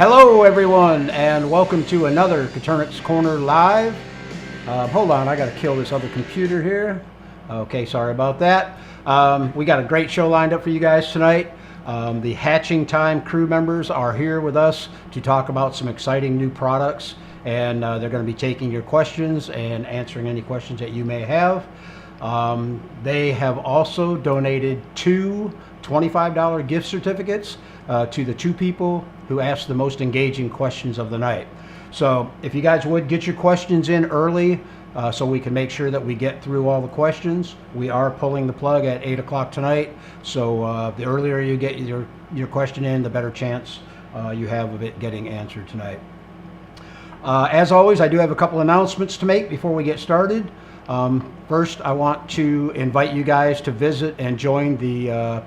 Hello, everyone, and welcome to another Coturnix Corner Live. Hold on, I got to kill this other computer here. Okay, sorry about that. We got a great show lined up for you guys tonight. The Hatching Time crew members are here with us to talk about some exciting new products, and they're going to be taking your questions and answering any questions that you may have. They have also donated two $25 gift certificates to the two people who asked the most engaging questions of the night. So if you guys would get your questions in early so we can make sure that we get through all the questions. We are pulling the plug at 8 o'clock tonight, so the earlier you get your question in, the better chance you have of it getting answered tonight. As always, I do have a couple announcements to make before we get started. First, I want to invite you guys to visit and join the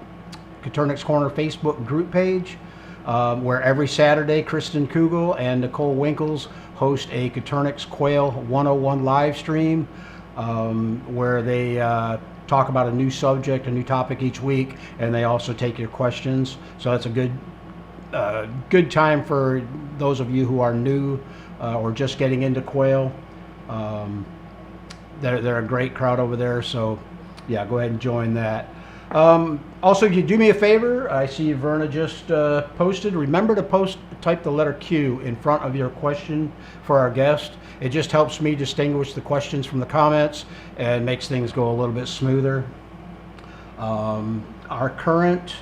Coturnix Corner Facebook group page, where every Saturday Kristen Kugel and Nicole Winkles host a Coturnix Quail 101 live stream, where they talk about a new subject, a new topic each week, and they also take your questions. So that's a good time for those of you who are new or just getting into quail. They're a great crowd over there, so yeah, go ahead and join that. Also, if you do me a favor, I see Verna just posted. Remember to type the letter Q in front of your question for our guest. It just helps me distinguish the questions from the comments and makes things go a little bit smoother. Our current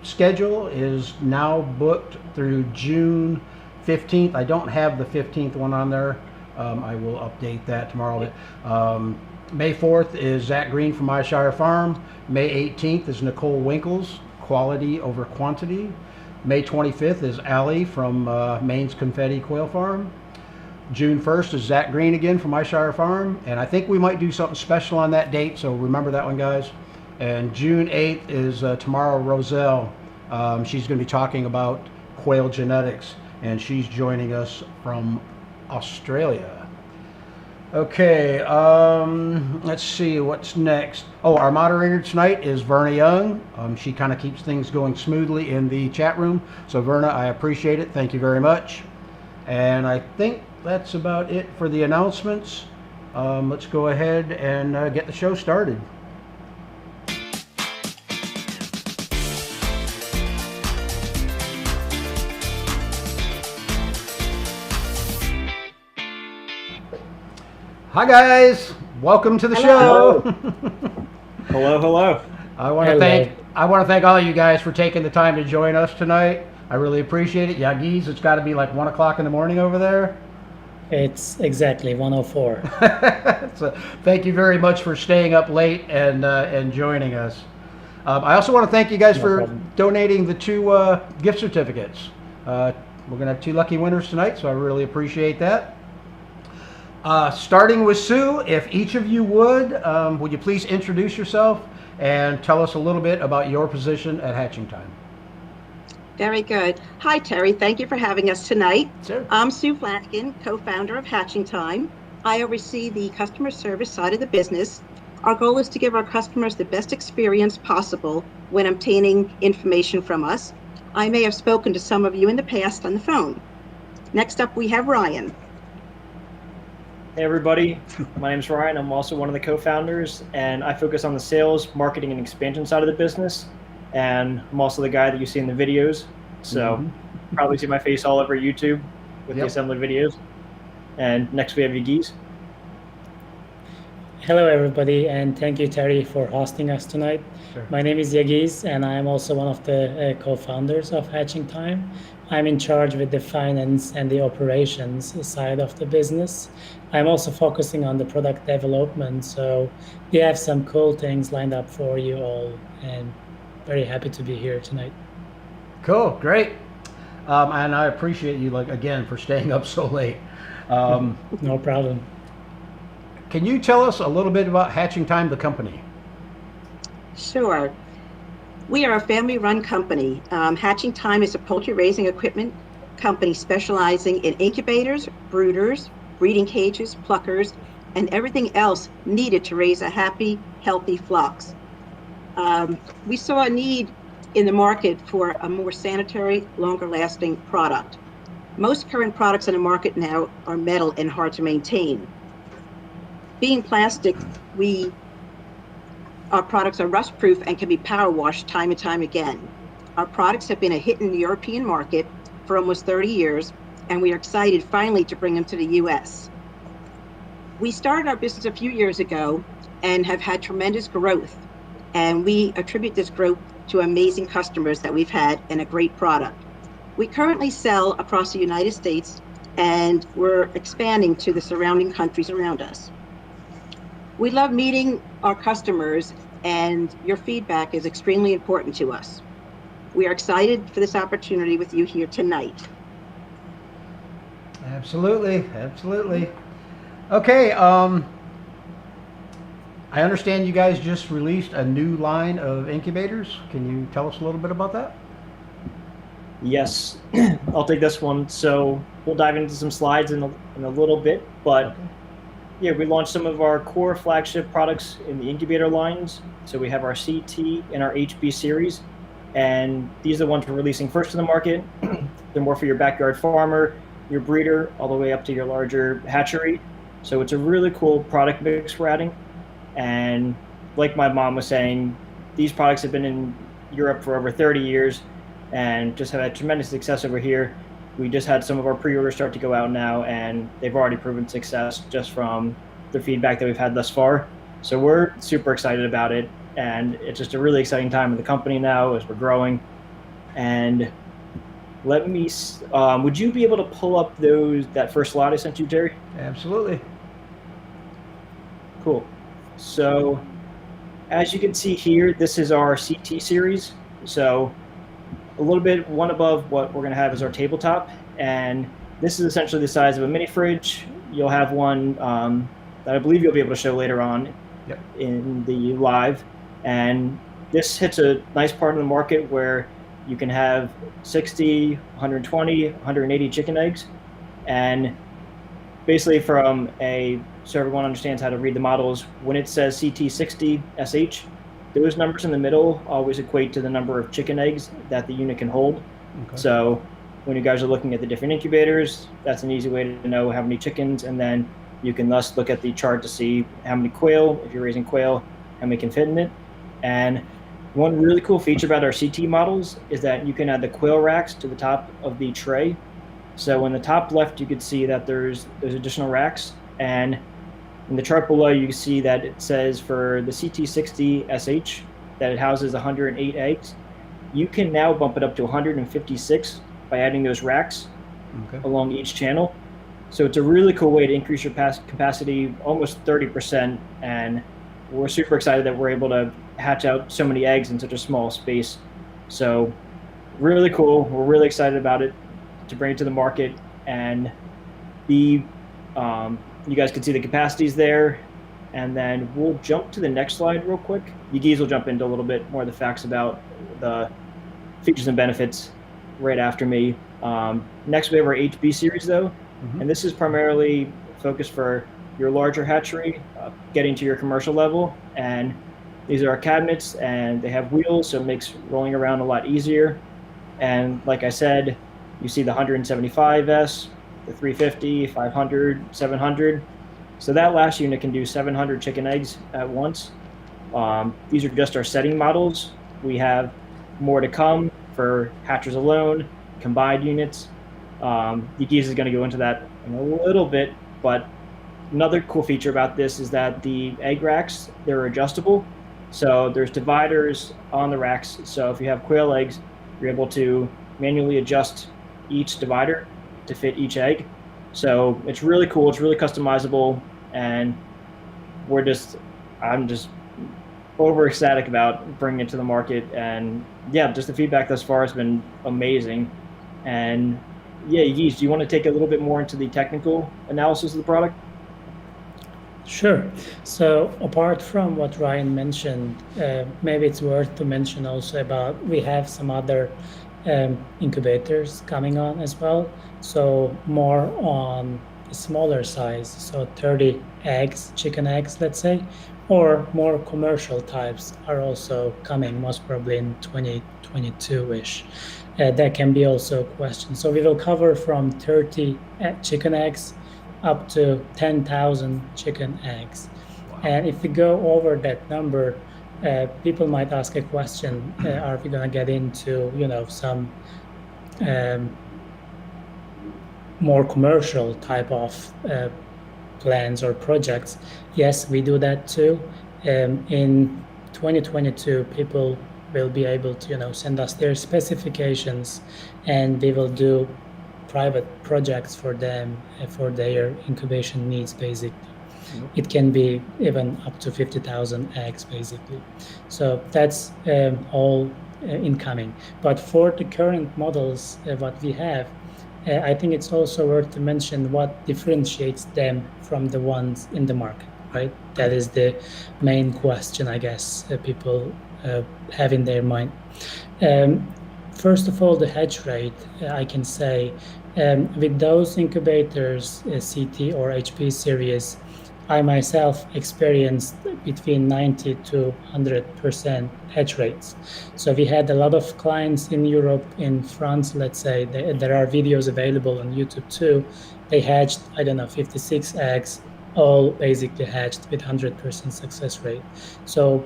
schedule is now booked through June 15th. I don't have the 15th one on there. I will update that tomorrow. May 4th is Zach Green from My Shire Farm. May 18th is Nicole Winkles, quality over quantity. May 25th is Allie from Maine's Confetti Quail Farm. June 1st is Zach Green again from My Shire Farm. And I think we might do something special on that date, so remember that one, guys. And June 8th is Tamara Roselle. She's going to be talking about quail genetics, and she's joining us from Australia. Okay, let's see what's next. Oh, our moderator tonight is Verna Young. She kind of keeps things going smoothly in the chat room. So Verna, I appreciate it. Thank you very much. And I think that's about it for the announcements. Let's go ahead and get the show started. Hi guys, welcome to the show. Hello. I want to thank all of you guys for taking the time to join us tonight. I really appreciate it. Yagis, it's got to be like 1 o'clock in the morning over there. It's exactly 1:04. So thank you very much for staying up late and joining us. I also want to thank you guys for donating the two gift certificates. We're going to have two lucky winners tonight, so I really appreciate that. Starting with Sue, if each of you would you please introduce yourself and tell us a little bit about your position at Hatching Time? Very good. Hi, Terry. Thank you for having us tonight. Sure. I'm Sue Flanagan, co-founder of Hatching Time. I oversee the customer service side of the business. Our goal is to give our customers the best experience possible when obtaining information from us. I may have spoken to some of you in the past on the phone. Next up, we have Ryan. Hey everybody, my name is Ryan. I'm also one of the co-founders, and I focus on the sales, marketing, and expansion side of the business. And I'm also the guy that you see in the videos. So probably see my face all over YouTube with the assembly videos. And next we have Yagis. Hello everybody, and thank you Terry for hosting us tonight. Sure. My name is Yagis, and I am also one of the co-founders of Hatching Time. I'm in charge with the finance and the operations side of the business. I'm also focusing on the product development, so we have some cool things lined up for you all, and very happy to be here tonight. Cool, great. And I appreciate you, again, for staying up so late. No problem. Can you tell us a little bit about Hatching Time, the company? Sure. We are a family-run company. Hatching Time is a poultry raising equipment company specializing in incubators, brooders, breeding cages, pluckers, and everything else needed to raise a happy, healthy flocks. We saw a need in the market for a more sanitary, longer-lasting product. Most current products in the market now are metal and hard to maintain. Being plastic, our products are rust-proof and can be power washed time and time again. Our products have been a hit in the European market for almost 30 years, and we are excited finally to bring them to the US. We started our business a few years ago and have had tremendous growth, and we attribute this growth to amazing customers that we've had and a great product. We currently sell across the United States, and we're expanding to the surrounding countries around us. We love meeting our customers, and your feedback is extremely important to us. We are excited for this opportunity with you here tonight. Absolutely, absolutely. Okay, I understand you guys just released a new line of incubators. Can you tell us a little bit about that? Yes, I'll take this one. So we'll dive into some slides in a little bit, but yeah, we launched some of our core flagship products in the incubator lines. So we have our CT and our HB series, and these are the ones we're releasing first to the market. They're more for your backyard farmer, your breeder, all the way up to your larger hatchery. So it's a really cool product mix we're adding. And like my mom was saying, these products have been in Europe for over 30 years and just have had tremendous success over here. We just had some of our pre-orders start to go out now, and they've already proven success just from the feedback that we've had thus far. So we're super excited about it, and it's just a really exciting time in the company now as we're growing. And let me, would you be able to pull up that first slide I sent you, Jerry? Absolutely. Cool. So as you can see here, this is our CT series. So a little bit one above what we're going to have as our tabletop, and this is essentially the size of a mini fridge. You'll have one that I believe you'll be able to show later on in the live, and this hits a nice part of the market where you can have 60, 120, 180 chicken eggs, and basically so everyone understands how to read the models, when it says CT60 SH, those numbers in the middle always equate to the number of chicken eggs that the unit can hold. Okay. So when you guys are looking at the different incubators, that's an easy way to know how many chickens, and then you can thus look at the chart to see how many quail, if you're raising quail, how many can fit in it. And one really cool feature about our CT models is that you can add the quail racks to the top of the tray. So in the top left, you can see that there's additional racks, and in the chart below, you can see that it says for the CT60 SH that it houses 108 eggs. You can now bump it up to 156 by adding those racks along each channel. So it's a really cool way to increase your capacity almost 30%, and we're super excited that we're able to hatch out so many eggs in such a small space. So really cool. We're really excited about it to bring it to the market, and you guys can see the capacities there, and then we'll jump to the next slide real quick. You guys will jump into a little bit more of the facts about the features and benefits right after me. Next we have our HB series though, and this is primarily focused for your larger hatchery, getting to your commercial level. And these are our cabinets, and they have wheels, so it makes rolling around a lot easier. And like I said, you see the 175S, the 350, 500, 700. So that last unit can do 700 chicken eggs at once. These are just our setting models. We have more to come for hatchers alone, combined units. Yigis is going to go into that in a little bit, but another cool feature about this is that the egg racks, they're adjustable. So there's dividers on the racks. So if you have quail eggs, you're able to manually adjust each divider to fit each egg. So it's really cool, it's really customizable, and I'm just over ecstatic about bringing it to the market. And yeah, just the feedback thus far has been amazing. And yeah, Yigis, do you want to take a little bit more into the technical analysis of the product? Sure. So apart from what Ryan mentioned, maybe it's worth to mention also about we have some other incubators coming on as well. So more on a smaller size, so 30 eggs, chicken eggs, let's say, or more commercial types are also coming, most probably in 2022-ish. That can be also a question. So we will cover from 30 chicken eggs up to 10,000 chicken eggs. Wow. And if we go over that number, people might ask a question, are we going to get into, some more commercial type of plans or projects? Yes, we do that too. In 2022, people will be able to send us their specifications, and we will do private projects for them for their incubation needs, basically. It can be even up to 50,000 eggs, basically. So that's all incoming. But for the current models, what we have, I think it's also worth to mention what differentiates them from the ones in the market, right? That is the main question, I guess, people have in their mind. First of all, the hatch rate, I can say, with those incubators, CT or HP series, I myself experienced between 90 to 100% hatch rates. So we had a lot of clients in Europe, in France, let's say. There are videos available on YouTube too. They hatched, 56 eggs, all basically hatched with 100% success rate. So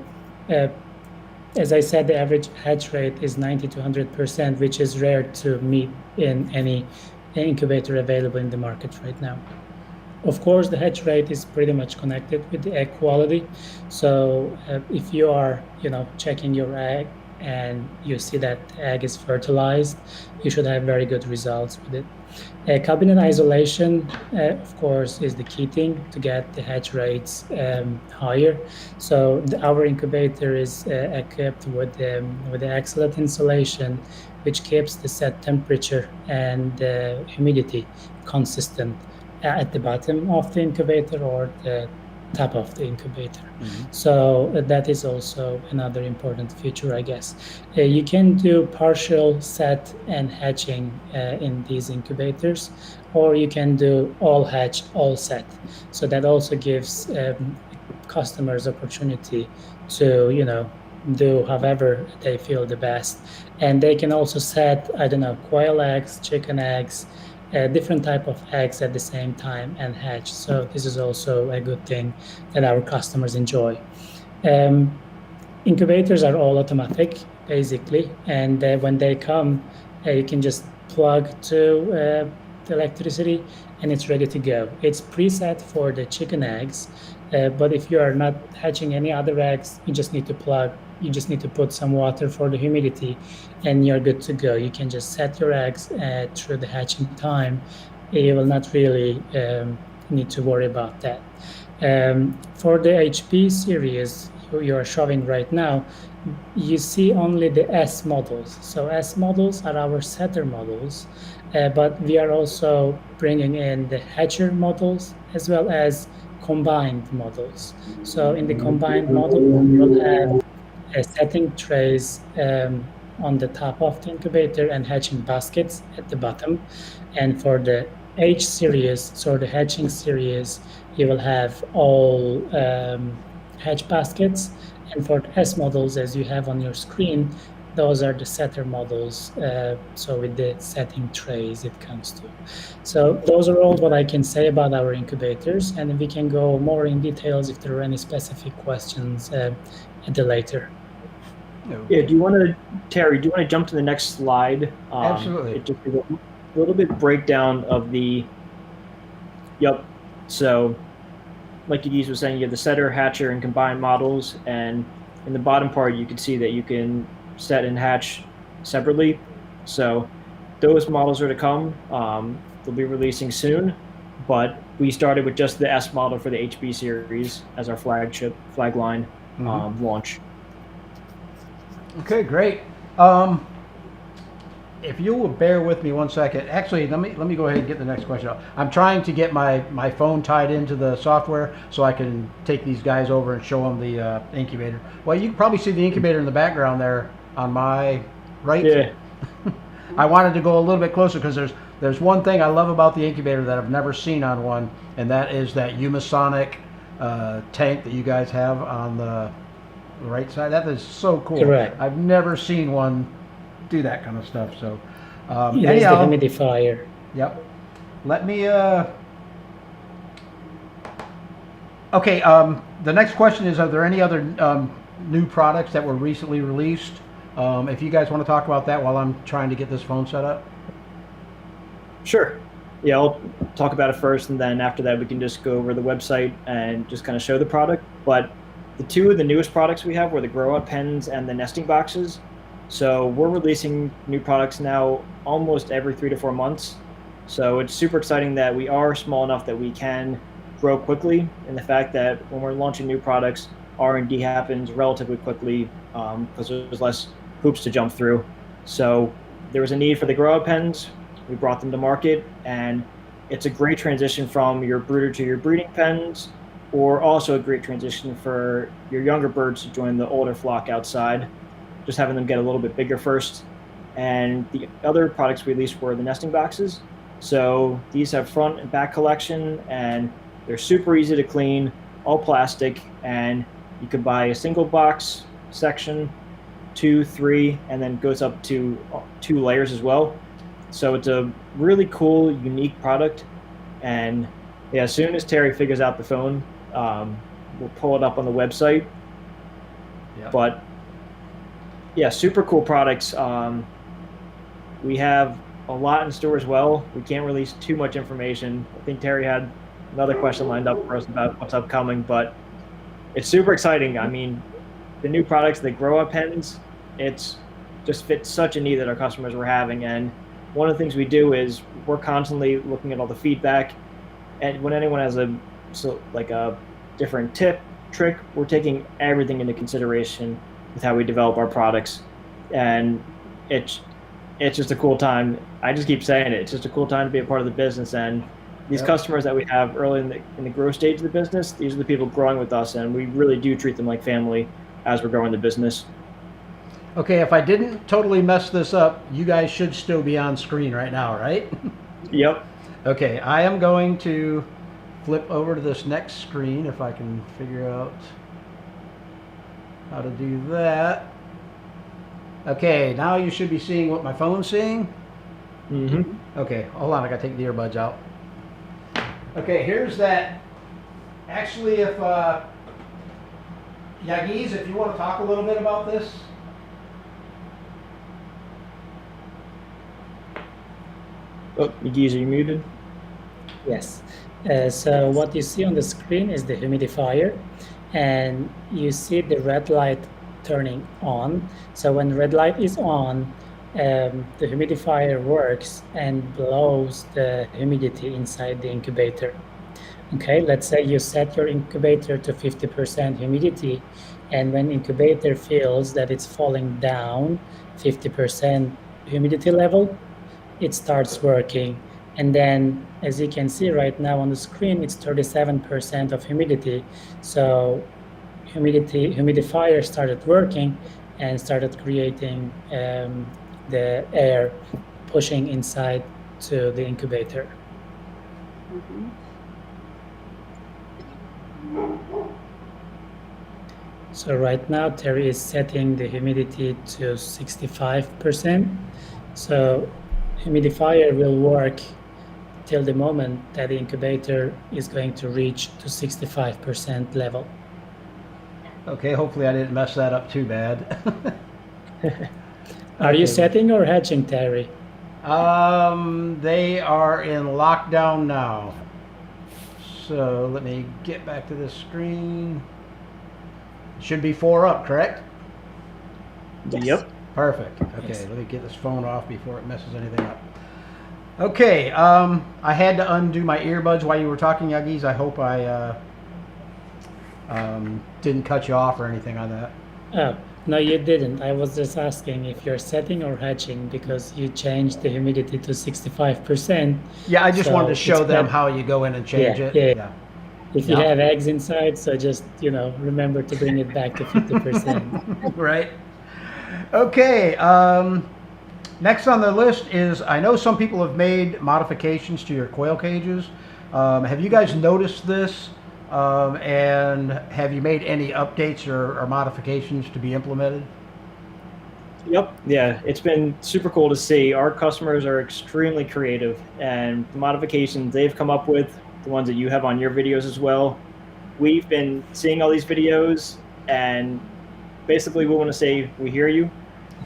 as I said, the average hatch rate is 90 to 100%, which is rare to meet in any incubator available in the market right now. Of course, the hatch rate is pretty much connected with the egg quality. So if you are, checking your egg and you see that the egg is fertilized, you should have very good results with it. Cabinet isolation, of course, is the key thing to get the hatch rates higher. So our incubator is equipped with the excellent insulation, which keeps the set temperature and humidity consistent at the bottom of the incubator or the top of the incubator. So that is also another important feature, I guess. You can do partial set and hatching in these incubators, or you can do all hatch, all set. So that also gives customers opportunity to, do however they feel the best. And they can also set, quail eggs, chicken eggs, different type of eggs at the same time and hatch. So this is also a good thing that our customers enjoy. Incubators are all automatic, basically, and when they come, you can just plug to the electricity and it's ready to go. It's preset for the chicken eggs, but if you are not hatching any other eggs, you just need to put some water for the humidity and you're good to go. You can just set your eggs through the hatching time. You will not really need to worry about that. For the HP series you are showing right now, you see only the S models. So S models are our setter models, but we are also bringing in the hatcher models as well as combined models. So in the combined model, we will have setting trays on the top of the incubator and hatching baskets at the bottom. And for the H series, so the hatching series, you will have all hatch baskets. And for the S models, as you have on your screen, those are the setter models. So with the setting trays it comes to. So those are all what I can say about our incubators, and we can go more in details if there are any specific questions at the later. Yeah, Terry, do you want to jump to the next slide? Absolutely. It just is a little bit breakdown of the, so like Yadis was saying, you have the setter, hatcher, and combined models, and in the bottom part you can see that you can set and hatch separately. So those models are to come. They'll be releasing soon, but we started with just the S model for the HB series as our flagship flag line launch. Okay, great. If you will bear with me one second. Actually, let me go ahead and get the next question out. I'm trying to get my phone tied into the software so I can take these guys over and show them the incubator. Well, you can probably see the incubator in the background there on my right. Yeah. I wanted to go a little bit closer because there's one thing I love about the incubator that I've never seen on one, and that is that Unisonic tank that you guys have on the right side. That is so cool. Correct. I've never seen one do that kind of stuff. So, It is the anyhow, humidifier. yep. Let me. Okay. The next question is: are there any other new products that were recently released? If you guys want to talk about that while I'm trying to get this phone set up. Sure. Yeah, I'll talk about it first, and then after that we can just go over the website and just kind of show the product. But the two of the newest products we have were the grow-out pens and the nesting boxes. So we're releasing new products now almost every 3 to 4 months. So it's super exciting that we are small enough that we can grow quickly, and the fact that when we're launching new products, R&D happens relatively quickly because there's less hoops to jump through. So there was a need for the grow-out pens. We brought them to market, and it's a great transition from your brooder to your breeding pens, or also a great transition for your younger birds to join the older flock outside, just having them get a little bit bigger first. And the other products we released were the nesting boxes. So these have front and back collection, and they're super easy to clean, all plastic, and you could buy a single box section, 2, 3, and then goes up to 2 layers as well. So it's a really cool, unique product. And yeah, as soon as Terry figures out the phone, we'll pull it up on the website. Yep. But yeah, super cool products. We have a lot in store as well. We can't release too much information. I think Terry had another question lined up for us about what's upcoming, but it's super exciting. I mean, the new products, the grow-up pens, it's just fits such a need that our customers were having. And one of the things we do is we're constantly looking at all the feedback, and when anyone has a different tip, trick, we're taking everything into consideration with how we develop our products. And it's just a cool time. I just keep saying it. It's just a cool time to be a part of the business. And these customers that we have early in the growth stage of the business, these are the people growing with us, and we really do treat them like family as we're growing the business. Okay, if I didn't totally mess this up, you guys should still be on screen right now, right? Yep. Okay, I am going to flip over to this next screen if I can figure out how to do that. Okay, now you should be seeing what my phone's seeing. Mm-hmm. Okay, hold on, I gotta take the earbuds out. Okay, here's that. Actually, if Yagiz, if you want to talk a little bit about this. Oh, Yagiz, are you muted? Yes. So what you see on the screen is the humidifier, and you see the red light turning on. So when red light is on, the humidifier works and blows the humidity inside the incubator. Okay, let's say you set your incubator to 50% humidity, and when incubator feels that it's falling down 50% humidity level, it starts working. And then, as you can see right now on the screen, it's 37% of humidity. So humidifier started working and started creating the air pushing inside to the incubator. Mhm. So right now Terry is setting the humidity to 65%. So humidifier will work till the moment that the incubator is going to reach to 65% level. Okay, hopefully I didn't mess that up too bad. Are you Okay. setting or hatching, Terry? They are in lockdown now. So let me get back to this screen. Should be 4 up, correct? Yes. Yep. Perfect. Okay, Yes. let me get this phone off before it messes anything up. Okay, I had to undo my earbuds while you were talking, Yagiz. I hope I didn't cut you off or anything on that. Oh, no, you didn't. I was just asking if you're setting or hatching because you changed the humidity to 65%. Yeah, I just So wanted to show it's them better. how you go in and change Yeah, it. yeah. If you Yeah. have eggs inside, so just, remember to bring it back to 50%. Right. Okay. Next on the list is, I know some people have made modifications to your quail cages. Have you guys noticed this? And have you made any updates or modifications to be implemented? Yep. Yeah, it's been super cool to see. Our customers are extremely creative, and the modifications they've come up with, the ones that you have on your videos as well. We've been seeing all these videos, and basically we want to say we hear you.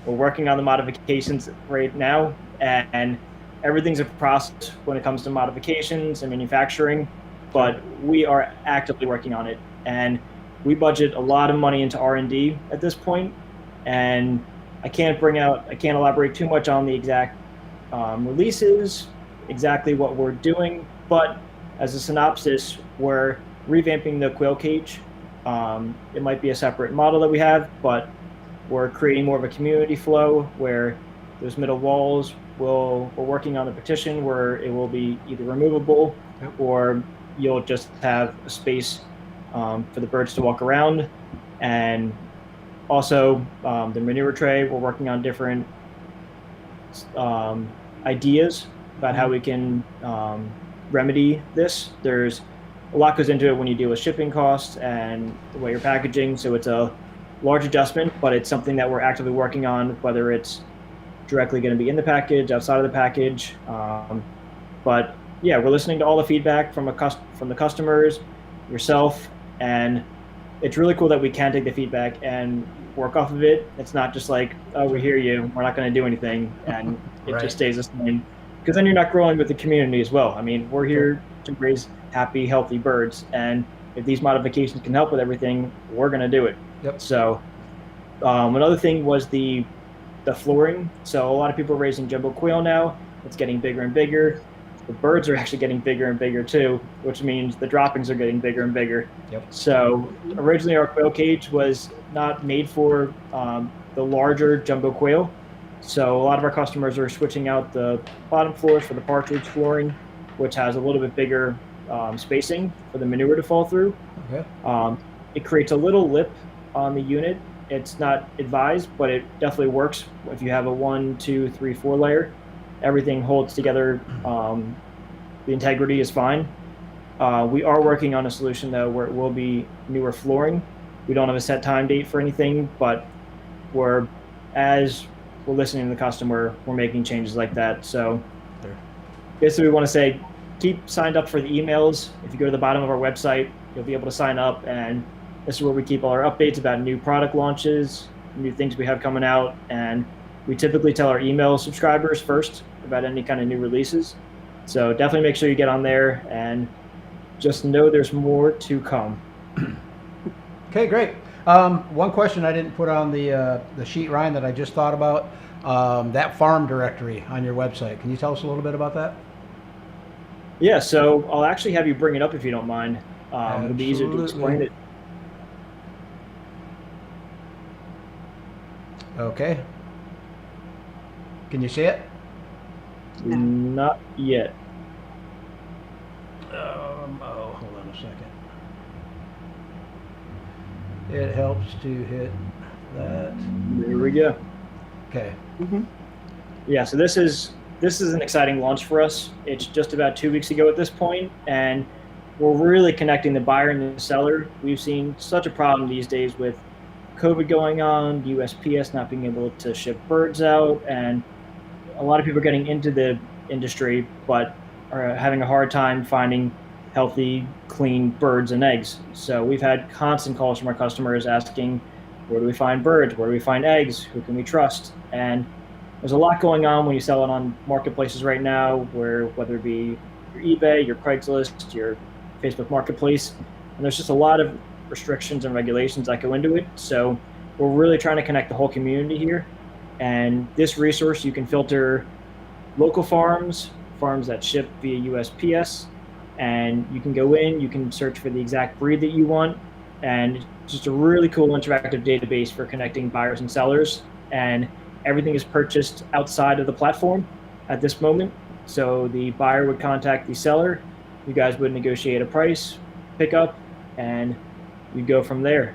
We're working on the modifications right now, and everything's a process when it comes to modifications and manufacturing, but we are actively working on it. And we budget a lot of money into R&D at this point, and I can't elaborate too much on the exact releases, exactly what we're doing, but as a synopsis, we're revamping the quail cage. It might be a separate model that we have, but we're creating more of a community flow where those middle walls we're working on the petition where it will be either removable or you'll just have a space for the birds to walk around. And also, the manure tray, we're working on different ideas about how we can remedy this. There's a lot goes into it when you deal with shipping costs and the way you're packaging, so it's a large adjustment, but it's something that we're actively working on, whether it's directly going to be in the package, outside of the package. But yeah, we're listening to all the feedback from the customers, yourself, and it's really cool that we can take the feedback and work off of it. It's not just like, oh, we hear you, we're not going to do anything, and it Right. just stays the same. Because then you're not growing with the community as well. I mean, we're here to raise happy, healthy birds, and if these modifications can help with everything, we're going to do it. Yep. So another thing was the flooring. So a lot of people are raising jumbo quail now. It's getting bigger and bigger. The birds are actually getting bigger and bigger too, which means the droppings are getting bigger and bigger. Yep. So originally our quail cage was not made for the larger jumbo quail. So a lot of our customers are switching out the bottom floors for the Partridge flooring, which has a little bit bigger spacing for the manure to fall through. Okay. It creates a little lip on the unit. It's not advised, but it definitely works if you have a 1, 2, 3, 4 layer. Everything holds together. The integrity is fine. We are working on a solution though where it will be newer flooring. We don't have a set time date for anything, but as we're listening to the customer, we're making changes like that. So basically we want to say, keep signed up for the emails. If you go to the bottom of our website, you'll be able to sign up, and this is where we keep all our updates about new product launches, new things we have coming out, and we typically tell our email subscribers first about any kind of new releases. So definitely make sure you get on there and just know there's more to come. Okay, great. One question I didn't put on the sheet, Ryan, that I just thought about, that farm directory on your website. Can you tell us a little bit about that? Yeah, so I'll actually have you bring it up if you don't mind. It'll be easier to explain it. Okay. Can you see it? No. Not yet. Hold on a second. It helps to hit that. There we go. Okay. Yeah, so this is an exciting launch for us. It's just about 2 weeks ago at this point, and we're really connecting the buyer and the seller. We've seen such a problem these days with COVID going on, USPS not being able to ship birds out, and a lot of people are getting into the industry but are having a hard time finding healthy, clean birds and eggs. So we've had constant calls from our customers asking, where do we find birds? Where do we find eggs? Who can we trust? And there's a lot going on when you sell it on marketplaces right now, whether it be your eBay, your Craigslist, your Facebook Marketplace, and there's just a lot of restrictions and regulations that go into it. So we're really trying to connect the whole community here. And this resource, you can filter local farms that ship via USPS, and you can go in, you can search for the exact breed that you want, and it's just a really cool interactive database for connecting buyers and sellers. And everything is purchased outside of the platform at this moment. So the buyer would contact the seller, you guys would negotiate a price, pick up, and you go from there.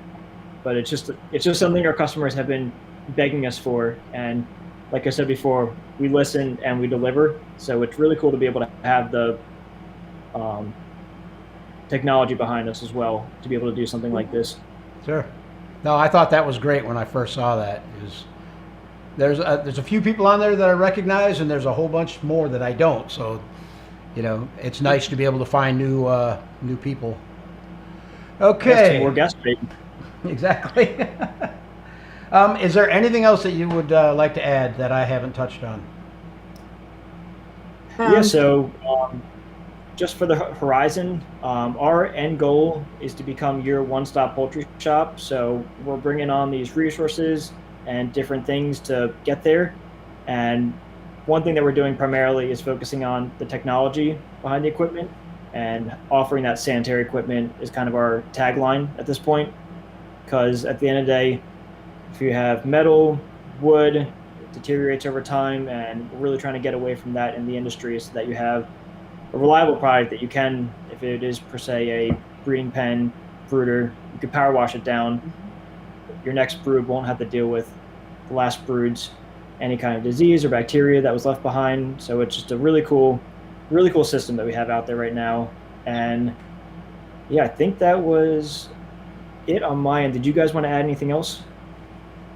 But it's just something our customers have been begging us for, and like I said before, we listen and we deliver. So it's really cool to be able to have the technology behind us as well to be able to do something like this. Sure. No, I thought that was great when I first saw that. There's a few people on there that I recognize, and there's a whole bunch more that I don't. So, it's nice to be able to find new people. Okay. More guest rate. Exactly. Is there anything else that you would like to add that I haven't touched on? Yeah. So, just for the horizon, our end goal is to become your one-stop poultry shop. So we're bringing on these resources and different things to get there. And one thing that we're doing primarily is focusing on the technology behind the equipment, and offering that sanitary equipment is kind of our tagline at this point. Because at the end of the day, if you have metal, wood, it deteriorates over time, and we're really trying to get away from that in the industry so that you have a reliable product that you can, if it is per se a breeding pen, brooder, you can power wash it down. Your next brood won't have to deal with the last brood's any kind of disease or bacteria that was left behind. So it's just a really cool system that we have out there right now. And yeah, I think that was it on my end. Did you guys want to add anything else?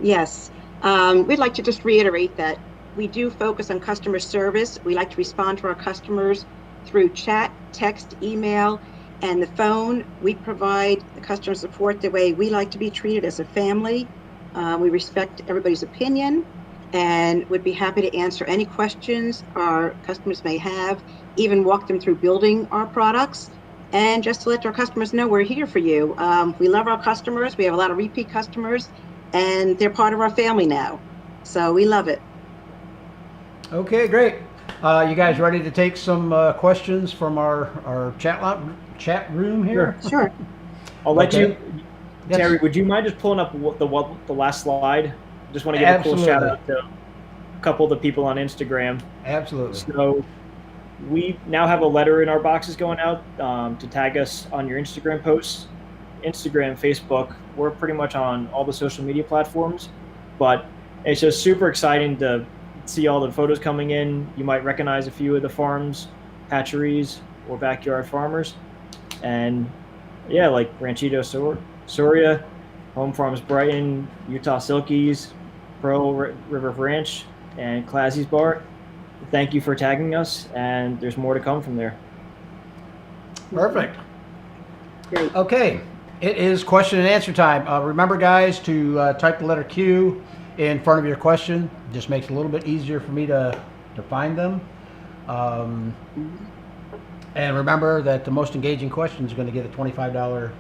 Yes. We'd like to just reiterate that we do focus on customer service. We like to respond to our customers through chat, text, email, and the phone. We provide the customer support the way we like to be treated as a family. We respect everybody's opinion and would be happy to answer any questions our customers may have, even walk them through building our products, and just to let our customers know we're here for you. We love our customers. We have a lot of repeat customers, and they're part of our family now. So we love it. Okay, great. You guys ready to take some questions from our chat room here? Sure. I'll let you, Yes. Terry, would you mind just pulling up the last slide? Just want to give a cool shout out to a couple of the people on Instagram. Absolutely. So we now have a letter in our boxes going out to tag us on your Instagram posts. Instagram, Facebook, we're pretty much on all the social media platforms, but it's just super exciting to see all the photos coming in. You might recognize a few of the farms, hatcheries, or backyard farmers. And yeah, like Ranchito Soria, Home Farms Brighton, Utah Silkies, River Ranch, and Classy's Bar. Thank you for tagging us, and there's more to come from there. Perfect. Great. Okay, it is question and answer time. Remember, guys, to type the letter Q in front of your question. Just makes it a little bit easier for me to find them. And remember that the most engaging question is going to get a $25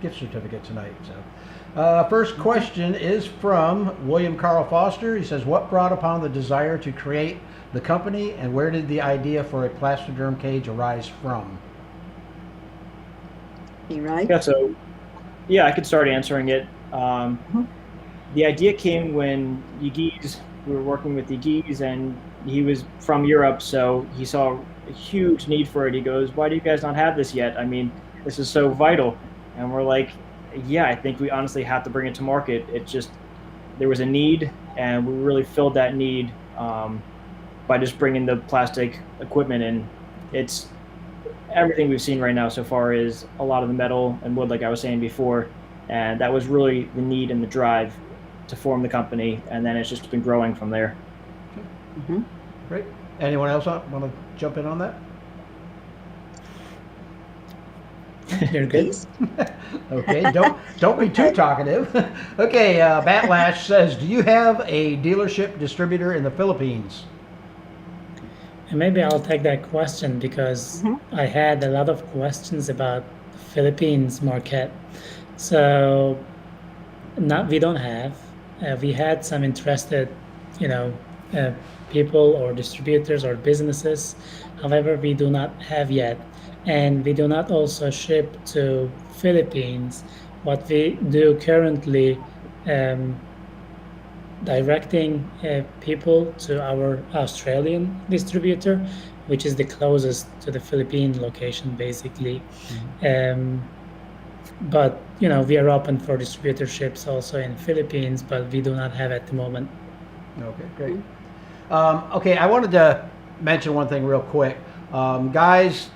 gift certificate tonight. So, first question is from William Carl Foster. He says, what brought upon the desire to create the company, and where did the idea for a plastoderm cage arise from? You right? Yeah, so yeah, I could start answering it. The idea came when Yigis, we were working with Yigis, and he was from Europe, so he saw a huge need for it. He goes, why do you guys not have this yet? I mean, this is so vital. And we're like, yeah, I think we honestly have to bring it to market. It just, there was a need, and we really filled that need by just bringing the plastic equipment in. It's everything we've seen right now so far is a lot of the metal and wood, like I was saying before, and that was really the need and the drive to form the company, and then it's just been growing from there. Mm-hmm. Great. Anyone else want to jump in on that? You're good. Okay, don't be too talkative. Okay, Batlash says, do you have a dealership distributor in the Philippines? And maybe I'll take that question because I had a lot of questions about the Philippines market. So we don't have. We had some interested, people or distributors or businesses. However, we do not have yet. And we do not also ship to Philippines. What we do currently, directing people to our Australian distributor, which is the closest to the Philippine location, basically. But we are open for distributorships also in Philippines, but we do not have at the moment. Okay, great. Okay, I wanted to mention one thing real quick. Guys,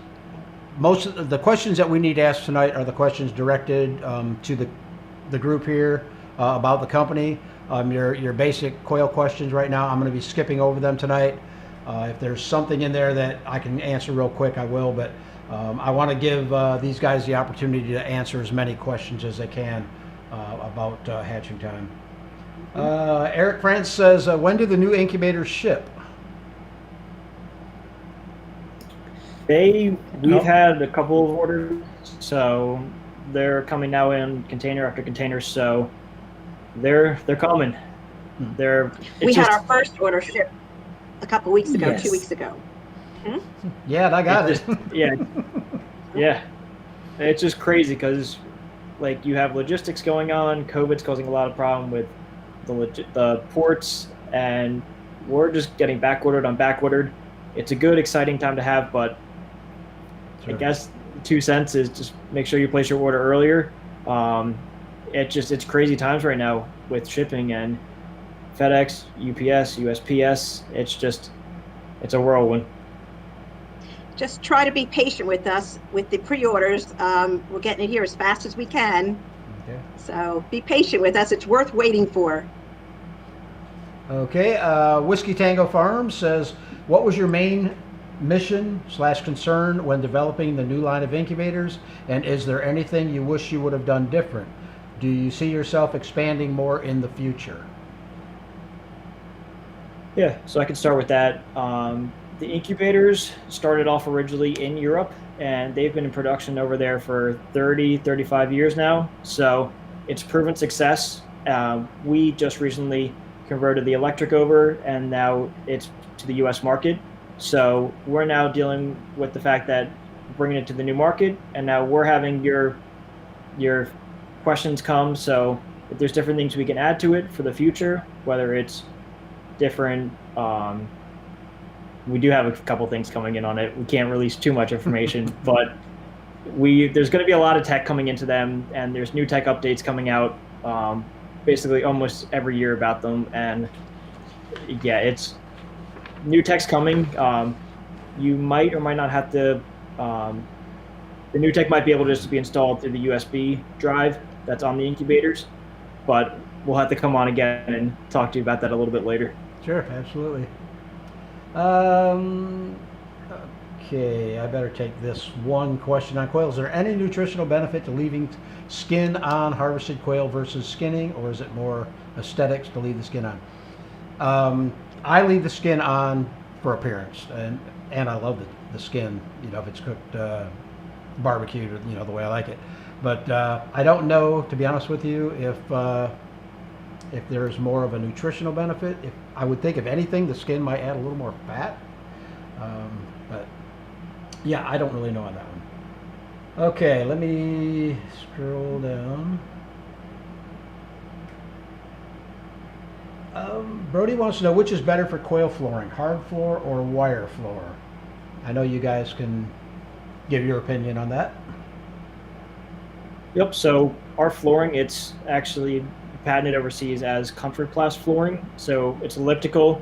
most of the questions that we need to ask tonight are the questions directed to the group here about the company. Your basic quail questions right now, I'm going to be skipping over them tonight. If there's something in there that I can answer real quick, I will, but I want to give these guys the opportunity to answer as many questions as they can about hatching time. Eric France says, when do the new incubators ship? We've had a couple of orders, so they're coming now in container after container, so they're coming. We had our first order shipped a couple weeks ago, Yes. 2 weeks ago. Yeah, I got it. Yeah. It's just crazy because, like, you have logistics going on. COVID's causing a lot of problem with the ports, and we're just getting back ordered on back ordered. It's a good, exciting time to have, but Sure. I guess 2 cents is just make sure you place your order earlier. It's crazy times right now with shipping and FedEx, UPS, USPS. It's a whirlwind. Just try to be patient with us with the pre-orders. We're getting it here as fast as we can. Okay. So be patient with us. It's worth waiting for. Okay, Whiskey Tango Farms says, what was your main mission / concern when developing the new line of incubators, and is there anything you wish you would have done different? Do you see yourself expanding more in the future? Yeah, so I can start with that. The incubators started off originally in Europe, and they've been in production over there for 30, 35 years now. So it's proven success. We just recently converted the electric over, and now it's to the U.S. market. So we're now dealing with the fact that bringing it to the new market, and now we're having your questions come. So if there's different things we can add to it for the future, whether it's different, we do have a couple things coming in on it. We can't release too much information, but there's going to be a lot of tech coming into them, and there's new tech updates coming out basically almost every year about them. And yeah, it's new tech's coming. You might or might not have to. The new tech might be able to just be installed through the USB drive that's on the incubators, but we'll have to come on again and talk to you about that a little bit later. Sure, absolutely. Okay, I better take this one question on quail. Is there any nutritional benefit to leaving skin on harvested quail versus skinning, or is it more aesthetics to leave the skin on? I leave the skin on for appearance, and I love the skin, if it's cooked barbecued, the way I like it. But I don't know, to be honest with you, if there's more of a nutritional benefit. I would think, if anything, the skin might add a little more fat. But yeah, I don't really know on that one. Okay, let me scroll down. Brody wants to know, which is better for quail flooring, hard floor or wire floor? I know you guys can give your opinion on that. Yep, so our flooring, it's actually patented overseas as comfort class flooring. So it's elliptical.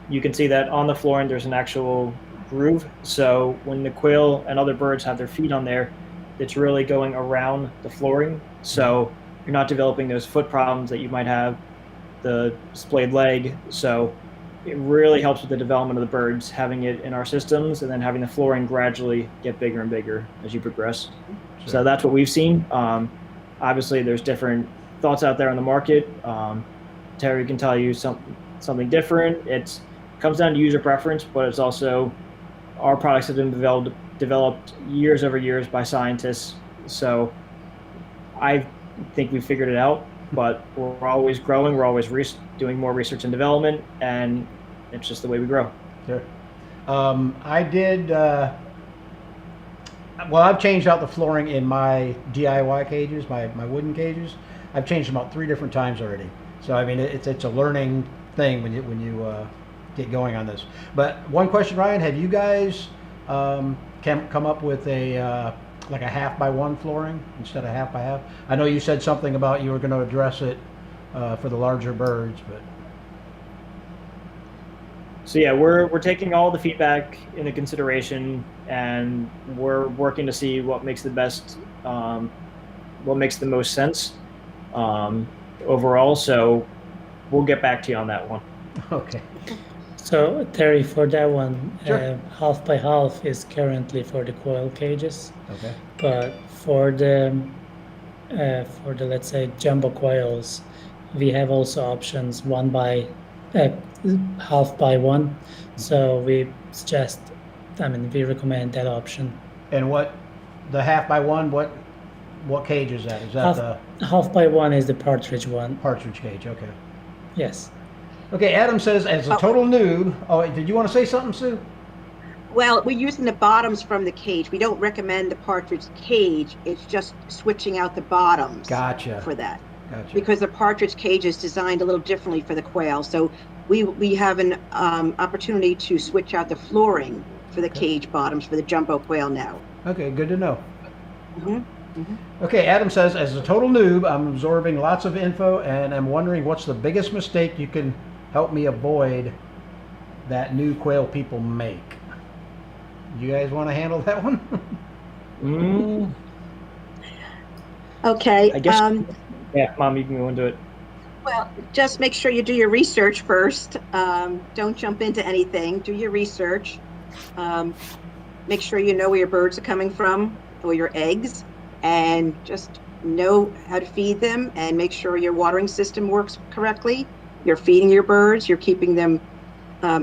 You can see that on the flooring there's an actual groove. So when the quail and other birds have their feet on there, it's really going around the flooring. So you're not developing those foot problems that you might have, the splayed leg. So it really helps with the development of the birds, having it in our systems and then having the flooring gradually get bigger and bigger as you progress. Sure. So that's what we've seen. Obviously there's different thoughts out there on the market. Terry can tell you something different. It comes down to user preference, but it's also, our products have been developed years over years by scientists. So I think we figured it out, but we're always growing. We're always doing more research and development, and it's just the way we grow. Sure. I did, I've changed out the flooring in my DIY cages, my wooden cages. I've changed them out 3 different times already. So I mean, it's a learning thing when you get going on this. But one question, Ryan, have you guys come up with like a 1/2x1 flooring instead of 1/2x1/2? I know you said something about you were going to address it for the larger birds, but So yeah, we're taking all the feedback into consideration, and we're working to see what makes the best, what makes the most sense overall. So we'll get back to you on that one. Okay. So Terry, for that one, Sure. half by half is currently for the coil cages, Okay. but for the let's say jumbo coils, we have also options uh, half by one. So we suggest, we recommend that option. And the half by one, what cage is that? Is that Half the half by one is the Partridge one. Partridge cage? Okay. Yes. Okay, Adam says, as a Oh. total noob, oh, did you want to say something, Sue? Well, we're using the bottoms from the cage. We don't recommend the partridge cage. It's just switching out the bottoms Gotcha. for that. Gotcha. Because the partridge cage is designed a little differently for the quail. So we have an opportunity to switch out the flooring for the cage bottoms for the jumbo quail now. Okay, good to know. Mhm. Okay, Adam says, as a total noob, I'm absorbing lots of info and I'm wondering what's the biggest mistake you can help me avoid that new quail people make. You guys want to handle that one? Okay. I guess. Yeah, Mom, you can go into it. Well, just make sure you do your research first. Don't jump into anything. Do your research. Make sure you know where your birds are coming from or your eggs, and just know how to feed them and make sure your watering system works correctly. You're feeding your birds, you're keeping them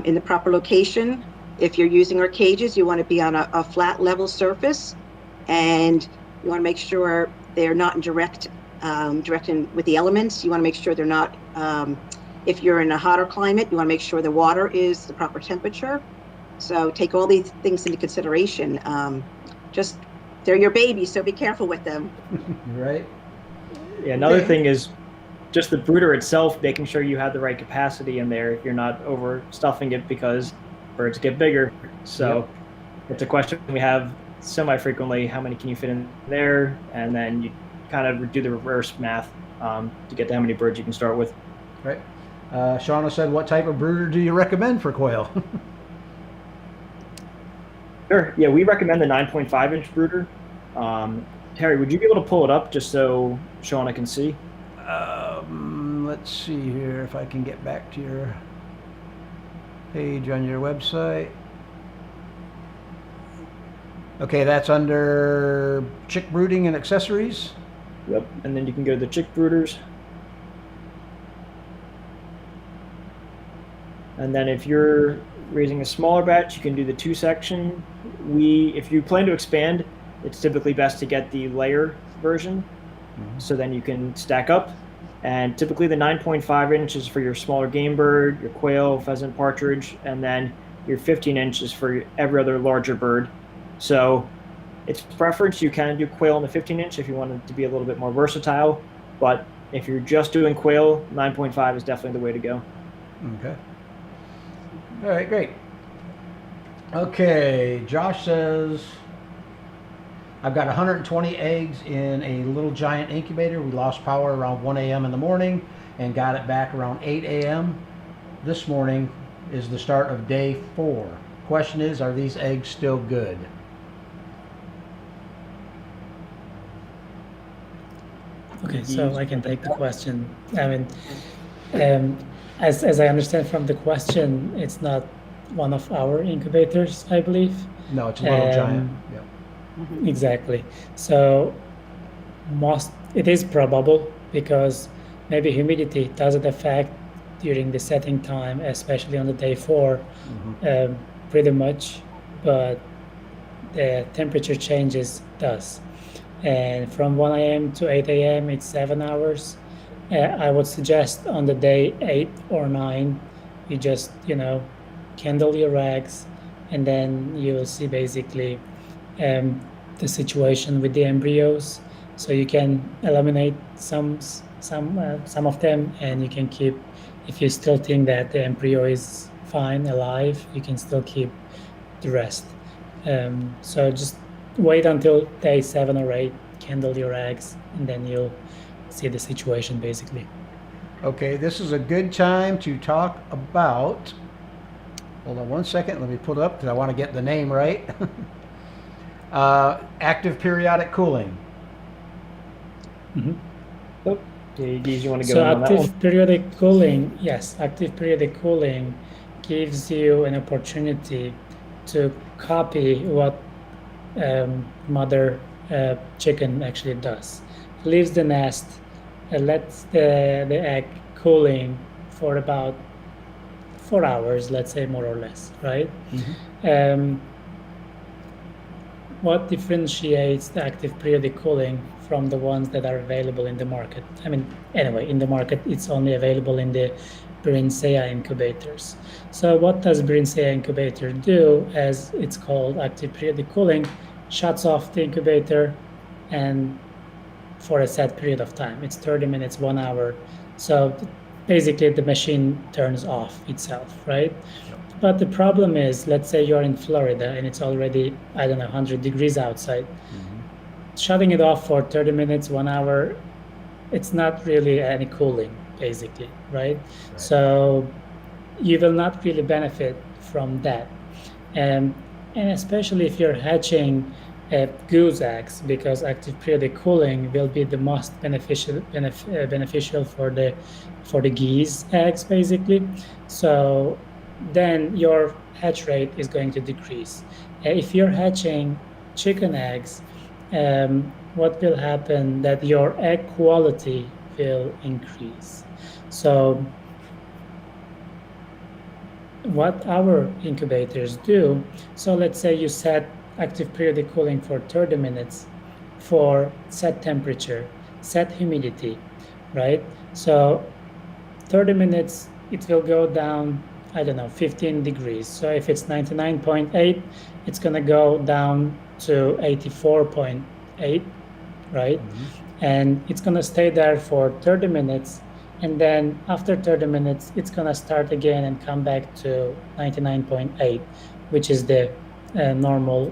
in the proper location. If you're using our cages, you want to be on a flat level surface, and you want to make sure they're not in direct with the elements. You want to make sure they're not, if you're in a hotter climate, you want to make sure the water is the proper temperature. So take all these things into consideration. They're your babies, so be careful with them. Right? Yeah, another Okay. thing is just the brooder itself, making sure you have the right capacity in there. You're not overstuffing it because birds get bigger. So it's a question we have semi-frequently. How many can you fit in there? And then you kind of do the reverse math to get to how many birds you can start with. Right. Shauna said, what type of brooder do you recommend for quail? Sure. Yeah, we recommend the 9.5-inch brooder. Terry, would you be able to pull it up just so Shauna can see? Let's see here if I can get back to your page on your website. Okay, that's under chick brooding and accessories. Yep. And then you can go to the chick brooders. And then if you're raising a smaller batch, you can do the 2-section. If you plan to expand, it's typically best to get the layer version. So then you can stack up. And typically the 9.5-inch is for your smaller game bird, your quail, pheasant, partridge, and then your 15-inch is for every other larger bird. So it's preference. You can do quail in the 15-inch if you want it to be a little bit more versatile. But if you're just doing quail, 9.5 is definitely the way to go. Okay. All right, great. Okay, Josh says, I've got 120 eggs in a little giant incubator. We lost power around 1 a.m. in the morning and got it back around 8 a.m. This morning is the start of day 4. Question is, are these eggs still good? Okay, so I can take the question. As I understand from the question, it's not one of our incubators, I believe. No, it's a little giant. Yep. Exactly. So it is probable because maybe humidity doesn't affect during the setting time, especially on the day 4, pretty much, but the temperature changes does. And from 1 a.m. to 8 a.m. it's 7 hours. I would suggest on the day 8 or 9, you just, kindle your rags, and then you will see basically the situation with the embryos. So you can eliminate some of them, and you can keep, if you still think that the embryo is fine, alive, you can still keep the rest. So just wait until day 7 or 8, kindle your eggs, and then you'll see the situation basically. Okay, this is a good time to talk about Hold on one second. Let me pull it up because I want to get the name right. Active periodic cooling. Mhm. Oh, do you want to go So in on that one? active periodic cooling, yes, active periodic cooling gives you an opportunity to copy what mother chicken actually does. Leaves the nest, lets the egg cooling for about 4 hours, let's say, more or less, right? Mm-hmm. What differentiates the active periodic cooling from the ones that are available in the market? I mean, anyway, in the market, it's only available in the Brinsea incubators. So what does Brinsea incubator do? As it's called active periodic cooling, shuts off the incubator and for a set period of time. It's 30 minutes, 1 hour. So basically the machine turns off itself, right? But the problem is, let's say you're in Florida and it's already, I don't know, 100 degrees outside. Shutting it off for 30 minutes, 1 hour, it's not really any cooling, basically, right? So you will not really benefit from that. And especially if you're hatching goose eggs, because active periodic cooling will be the most beneficial for the geese eggs, basically. So then your hatch rate is going to decrease. If you're hatching chicken eggs, what will happen that your egg quality will increase. So what our incubators do, so let's say you set active periodic cooling for 30 minutes for set temperature, set humidity, right? So 30 minutes, it will go down, I don't know, 15 degrees. So if it's 99.8, it's going to go down to 84.8, right? And it's going to stay there for 30 minutes. And then after 30 minutes, it's going to start again and come back to 99.8, which is the normal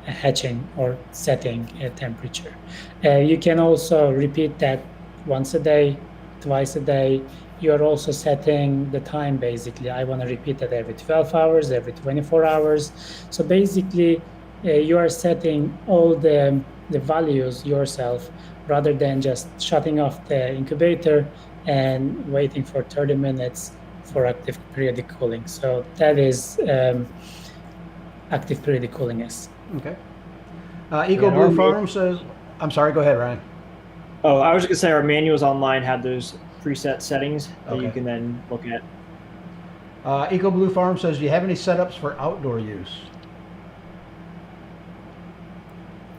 hatching or setting temperature. You can also repeat that once a day, twice a day. You're also setting the time, basically. I want to repeat that every 12 hours, every 24 hours. So basically, you are setting all the values yourself, rather than just shutting off the incubator and waiting for 30 minutes for active periodic cooling. So that is active periodic cooling is. Okay. Eco Blue Farm says, I'm sorry, go ahead, Ryan. Oh, I was just going to say our manuals online have those preset settings that you can then look at. Eco Blue Farm says, do you have any setups for outdoor use?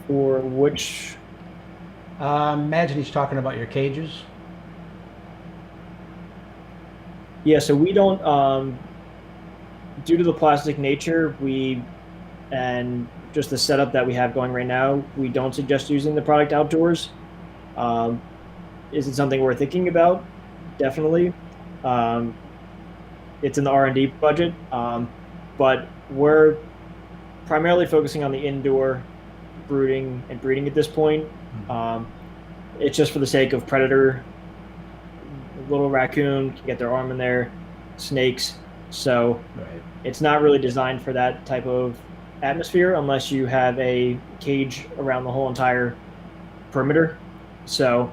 For which? Imagine he's talking about your cages. Yeah, so we don't, due to the plastic nature, and just the setup that we have going right now, we don't suggest using the product outdoors. Is it something we're thinking about? Definitely. It's in the R&D budget, but we're primarily focusing on the indoor brooding and breeding at this point. It's just for the sake of predator. A little raccoon can get their arm in there, snakes. So it's not really designed for that type of atmosphere unless you have a cage around the whole entire perimeter. So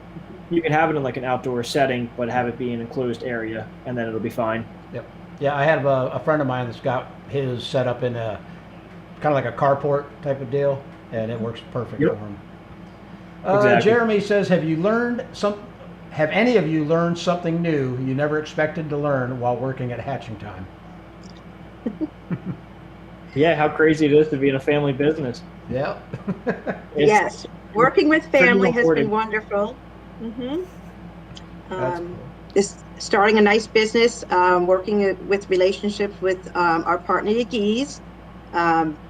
you can have it in like an outdoor setting, but have it be an enclosed area, and then it'll be fine. Yep. Yeah, I have a friend of mine that's got his set up in a kind of like a carport type of deal, and it works perfect for him. Exactly. Jeremy says, have any of you learned something new you never expected to learn while working at hatching time? Yeah, how crazy it is to be in a family business. Yeah. Yes, working with family has been wonderful. Cool. This starting a nice business, working with relationships with our partner the geese,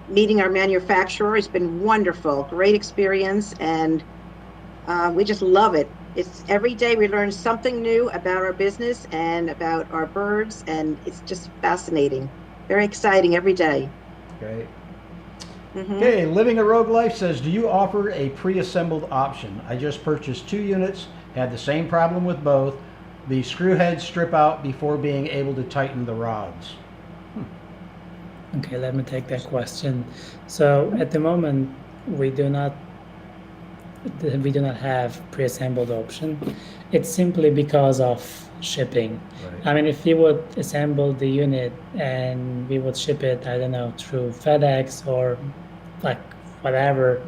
meeting our manufacturer has been wonderful, great experience, and we just love it. It's every day we learn something new about our business and about our birds, and it's just fascinating. Very exciting every day. Great. Okay, LivingARogueLife says, do you offer a pre-assembled option? I just purchased 2 units, had the same problem with both. The screw heads strip out before being able to tighten the rods. Okay, let me take that question. So at the moment, we do not have pre-assembled option. It's simply because of shipping. Right. I mean, if we would assemble the unit and we would ship it, I don't know, through FedEx or like whatever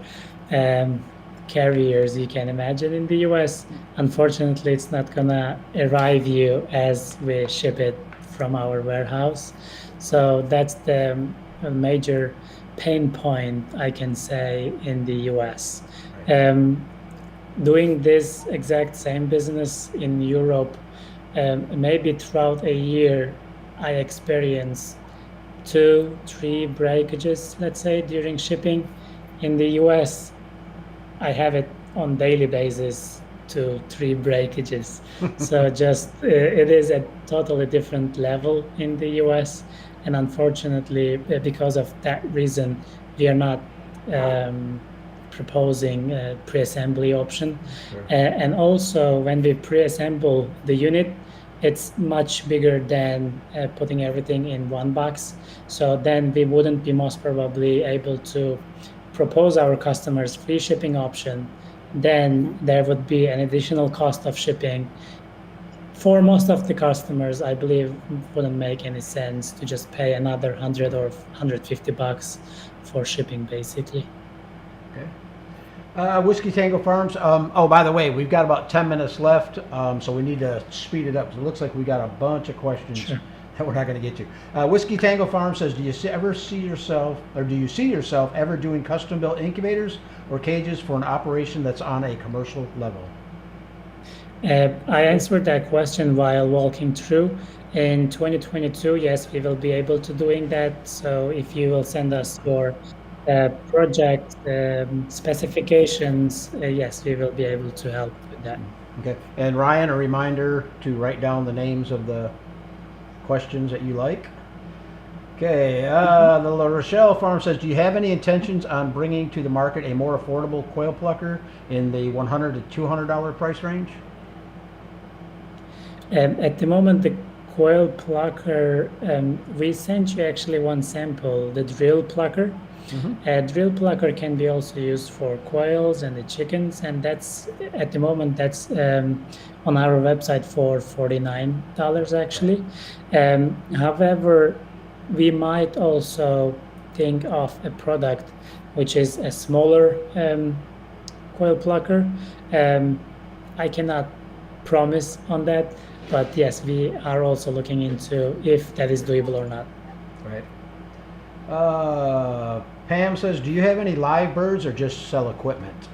carriers you can imagine in the US, unfortunately, it's not gonna arrive you as we ship it from our warehouse. So that's the major pain point, I can say, in the US. Doing this exact same business in Europe, maybe throughout a year, I experience 2-3 breakages, let's say, during shipping. In the US, I have it on daily basis, 2-3 breakages. So just it is a totally different level in the US, and unfortunately, because of that reason, we are not proposing a pre-assembly option. Sure. And also, when we pre-assemble the unit, it's much bigger than putting everything in one box. So then we wouldn't be most probably able to propose our customers free shipping option. Then there would be an additional cost of shipping. For most of the customers, I believe wouldn't make any sense to just pay another $100 or $150 for shipping, basically. Okay. Whiskey Tango Farms. Oh, by the way, we've got about 10 minutes left, so we need to speed it up. It looks like we got a bunch of questions Sure. that we're not going to get to. Whiskey Tango Farms says, do you see yourself ever doing custom-built incubators or cages for an operation that's on a commercial level? I answered that question while walking through. In 2022, yes, we will be able to doing that. So if you will send us your project specifications, yes, we will be able to help with that. Okay. And Ryan, a reminder to write down the names of the questions that you like. Okay. The La Rochelle Farm says, do you have any intentions on bringing to the market a more affordable quail plucker in the $100 to $200 price range? At the moment, the quail plucker, we sent you actually one sample, the drill plucker. A drill plucker can be also used for quails and the chickens, and that's at the moment that's on our website for $49 actually. However, we might also think of a product which is a smaller quail plucker. I cannot promise on that, but yes, we are also looking into if that is doable or not. Right. Pam says, do you have any live birds or just sell equipment?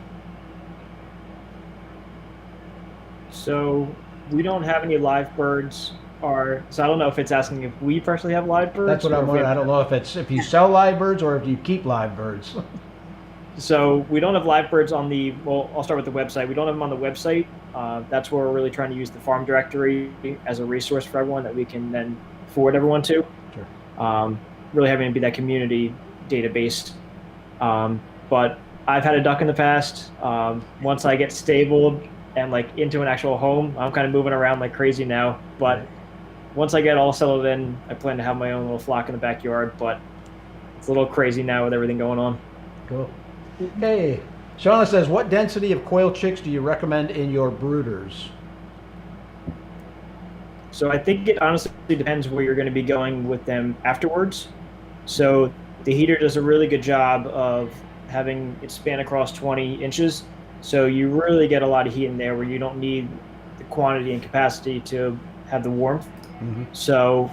So we don't have any live birds. So I don't know if it's asking if we personally have live birds. That's what I'm wondering. I don't know if you sell live birds or if you keep live birds. So we don't have live birds on I'll start with the website. We don't have them on the website. That's where we're really trying to use the farm directory as a resource for everyone that we can then forward everyone to. Sure. Really having to be that community database. But I've had a duck in the past. Once I get stable and like into an actual home, I'm kind of moving around like crazy now. But once I get all settled in, I plan to have my own little flock in the backyard. But it's a little crazy now with everything going on. Cool. Okay. Shauna says, what density of quail chicks do you recommend in your brooders? So I think it honestly depends where you're going to be going with them afterwards. So the heater does a really good job of having it span across 20 inches. So you really get a lot of heat in there where you don't need the quantity and capacity to have the warmth. So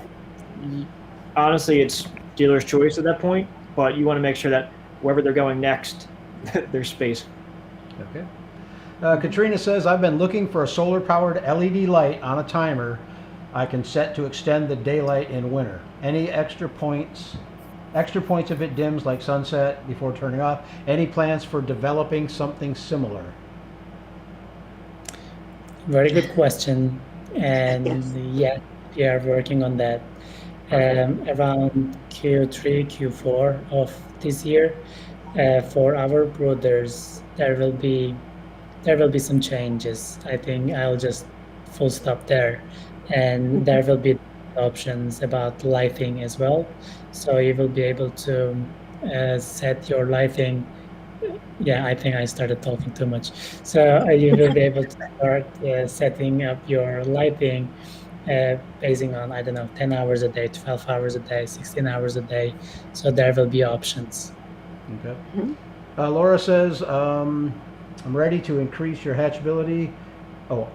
honestly, it's dealer's choice at that point, but you want to make sure that wherever they're going next, there's space. Okay. Katrina says, I've been looking for a solar powered LED light on a timer I can set to extend the daylight in winter. Any extra points if it dims like sunset before turning off? Any plans for developing something similar? Very good question. And yeah, we are working on that. Around Q3, Q4 of this year, for our brooders, there will be some changes. I think I'll just full stop there, and there will be options about lighting as well. So you will be able to set your lighting. Yeah, I think I started talking too much. So you will be able to start setting up your lighting basing on, I don't know, 10 hours a day, 12 hours a day, 16 hours a day. So there will be options. Okay. Mhm. Laura says, I'm ready to increase your hatchability. Oh,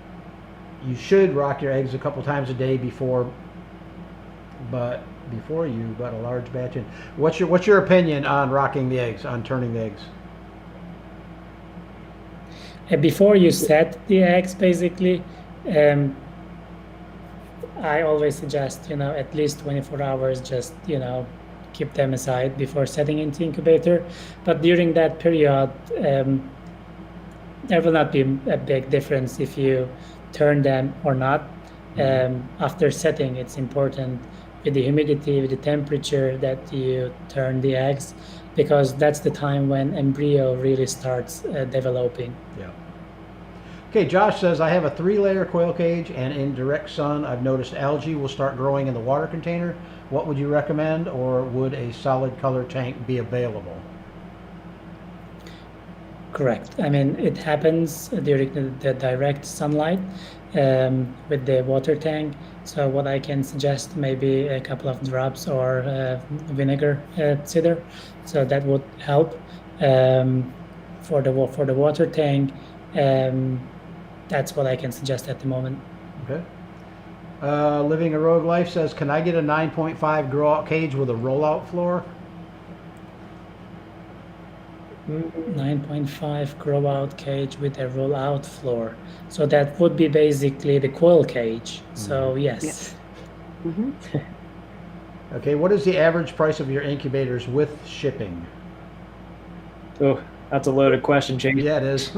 you should rock your eggs a couple times a day before you got a large batch in. What's your opinion on rocking the eggs, on turning the eggs? Before you set the eggs, basically, I always suggest, at least 24 hours, just, keep them aside before setting into incubator. But during that period, there will not be a big difference if you turn them or not. After setting, it's important with the humidity, with the temperature, that you turn the eggs, because that's the time when embryo really starts developing. Yeah. Okay, Josh says, I have a 3-layer quail cage, and in direct sun, I've noticed algae will start growing in the water container. What would you recommend, or would a solid color tank be available? Correct. I mean, it happens during the direct sunlight with the water tank. So what I can suggest, maybe a couple of drops or vinegar cider. So that would help for the water tank. That's what I can suggest at the moment. Okay. LivingARogueLife says, can I get a 9.5 grow out cage with a rollout floor? 9.5 grow out cage with a roll out floor. So that would be basically the coil cage. So yes. Yes. Mhm. Okay, what is the average price of your incubators with shipping? Oh, that's a loaded question, Chase. Yeah, it is.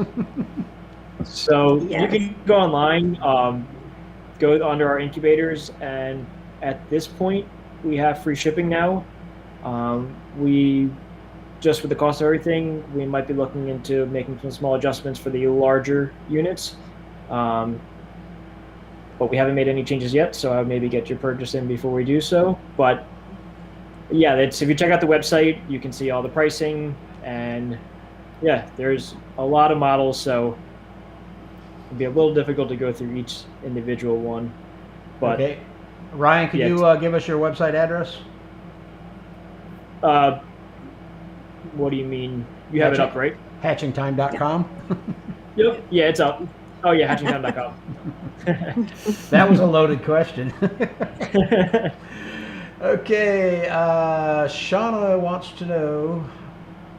So you Yes. can go online, go under our incubators, and at this point, we have free shipping now. We just with the cost of everything, we might be looking into making some small adjustments for the larger units. But we haven't made any changes yet, so I'll maybe get your purchase in before we do so. But yeah, if you check out the website, you can see all the pricing, and yeah, there's a lot of models, so it'd be a little difficult to go through each individual one. But Okay. Ryan, could Yeah. you give us your website address? What do you mean? You have it up, right? Hatchingtime.com. Yep. Yeah, it's up. Oh yeah, hatchingtime.com. That was a loaded question. Okay, Shauna wants to know,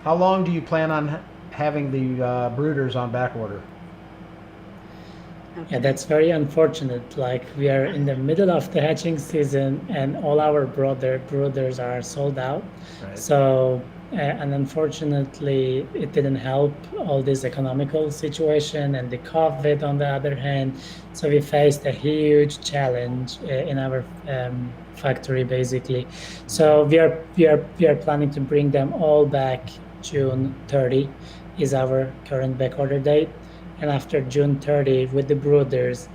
how long do you plan on having the brooders on back order? Yeah, that's very unfortunate. Like, we are in the middle of the hatching season and all our brooders are sold out. Right. So, and unfortunately, it didn't help all this economical situation and the COVID on the other hand. So we faced a huge challenge in our factory, basically. So we are planning to bring them all back. June 30 is our current back order date. And after June 30, with the brooders,